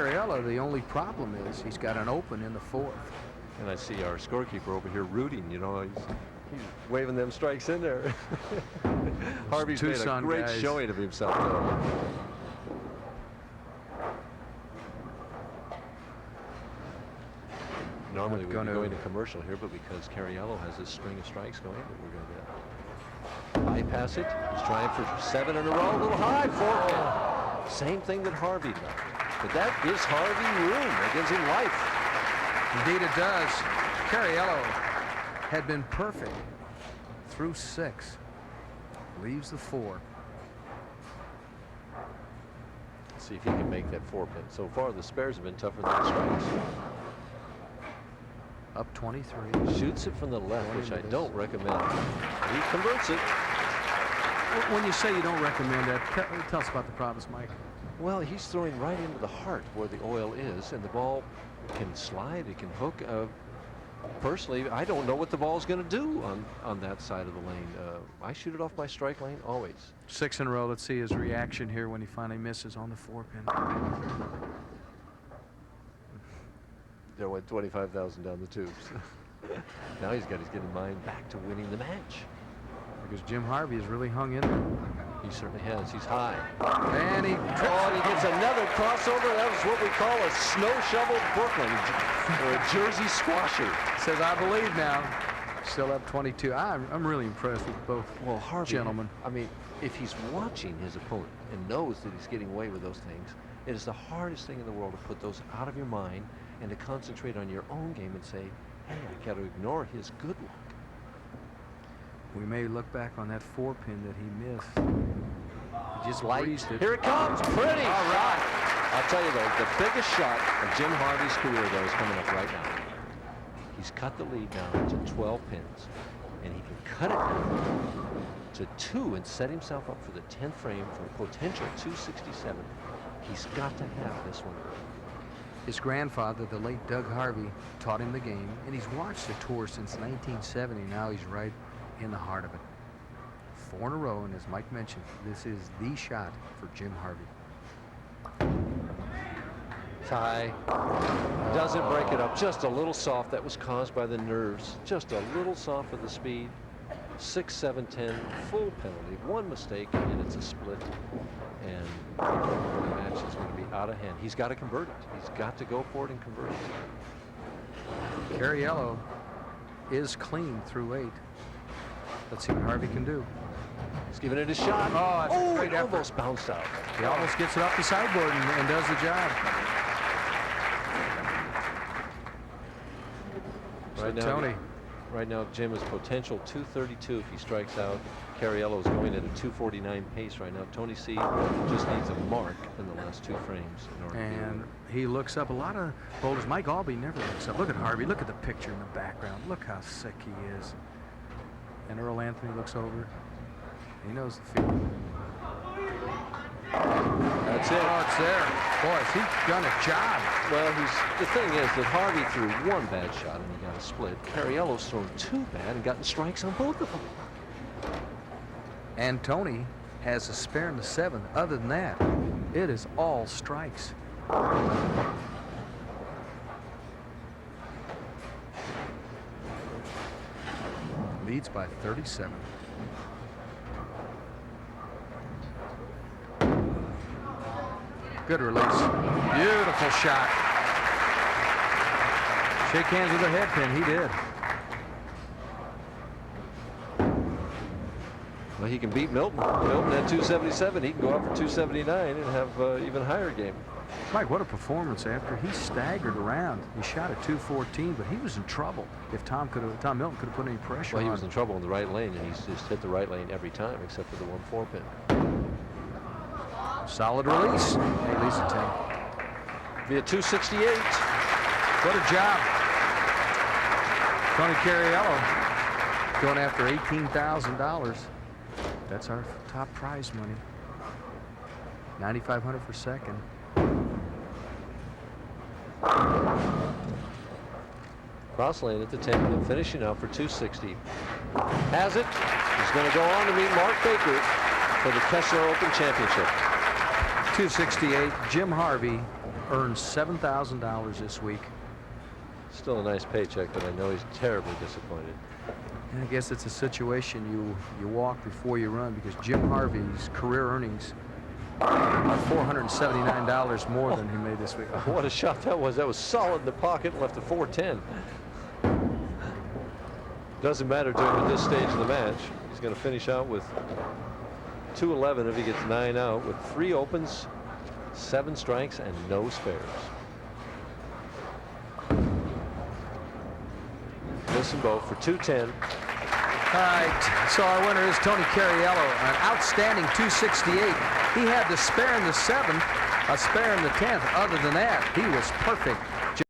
Cariello, the only problem is he's got an open in the fourth. And I see our scorekeeper over here rooting, you know, he's waving them strikes in there. Harvey's made a great showing of himself, though. Normally we'd be going to commercial here, but because Cariello has this string of strikes going, we're going to bypass it. He's trying for 7 in a row, a little high, 4. Same thing that Harvey done. But that gives Harvey room. That gives him life. Indeed it does. Cariello had been perfect through 6. Leaves the 4. Let's see if he can make that 4-pin. So far, the spares have been tougher than the strikes. Up 23. Shoots it from the left, which I don't recommend. He converts it. When you say you don't recommend that, tell us about the problems, Mike. Well, he's throwing right into the heart where the oil is, and the ball can slide, it can hook. Personally, I don't know what the ball is going to do on that side of the lane. I shoot it off my strike lane always. 6 in a row. Let's see his reaction here when he finally misses on the 4-pin. There went 25,000 down the tubes. Now he's got his getting mind back to winning the match. Because Jim Harvey has really hung in there. He certainly has. He's high. And he gets another crossover. That was what we call a snow shovel Brooklyn, or a Jersey squasher. Says, I believe now. Still up 22. I'm really impressed with both gentlemen. I mean, if he's watching his opponent and knows that he's getting away with those things, it is the hardest thing in the world to put those out of your mind and to concentrate on your own game and say, hey, I got to ignore his good luck. We may look back on that 4-pin that he missed. He just breezed it. Here it comes. Pretty. All right. I'll tell you, though, the biggest shot of Jim Harvey's career, though, is coming up right now. He's cut the lead down to 12 pins, and he can cut it down to 2 and set himself up for the 10th frame for a potential 267. He's got to have this one. His grandfather, the late Doug Harvey, taught him the game, and he's watched the tour since 1970. Now he's right in the heart of it. 4 in a row, and as Mike mentioned, this is the shot for Jim Harvey. Tie. Doesn't break it up. Just a little soft. That was caused by the nerves. Just a little soft with the speed. 6, 7, 10. Full penalty. 1 mistake, and it's a split. And the match is going to be out of hand. He's got to convert it. He's got to go for it and convert it. Cariello is clean through 8. Let's see what Harvey can do. He's giving it a shot. Oh, it almost bounced out. He almost gets it off the sideboard and does the job. Right now, Jim is potential 232 if he strikes out. Cariello is going at a 249 pace right now. Tony C just needs a mark in the last 2 frames in order and he looks up. A lot of bowlers, Mike Albee never looks up. Look at Harvey. Look at the picture in the background. Look how sick he is. And Earl Anthony looks over. He knows the feeling. That's it. Oh, it's there. Boy, he's done a job. Well, the thing is that Harvey threw 1 bad shot and he got a split. Cariello's thrown 2 bad and gotten strikes on both of them. And Tony has a spare in the 7th. Other than that, it is all strikes. Leads by 37. Good release. Beautiful shot. Shake hands with a head pin. He did. Well, he can beat Milton. Milton at 277. He can go up for 279 and have even higher game. Mike, what a performance after he staggered around. He shot at 214, but he was in trouble. If Tom Milton could have put any pressure on. Well, he was in trouble in the right lane, and he's just hit the right lane every time except for the 1 4-pin. Solid release. Hey, Lisa 10. Via 268. What a job. Tony-Cariello going after $18,000. That's our top prize money. $9,500 for second. Cross lane at the 10 and finishing out for 260. Has it. He's going to go on to meet Mark Baker for the Kessler Open Championship. 268. Jim Harvey, earned $7,000 this week. Still a nice paycheck, but I know he's terribly disappointed. And I guess it's a situation you walk before you run, because Jim Harvey's career earnings are $479 more than he made this week. What a shot that was. That was solid in the pocket, left a 410. Doesn't matter to him at this stage of the match. He's going to finish out with 211 if he gets 9 out, with 3 opens, 7 strikes, and no spares. Listen both for 210. All right, so our winner is Tony-Cariello, an outstanding 268. He had the spare in the 7th, a spare in the 10th. Other than that, he was perfect.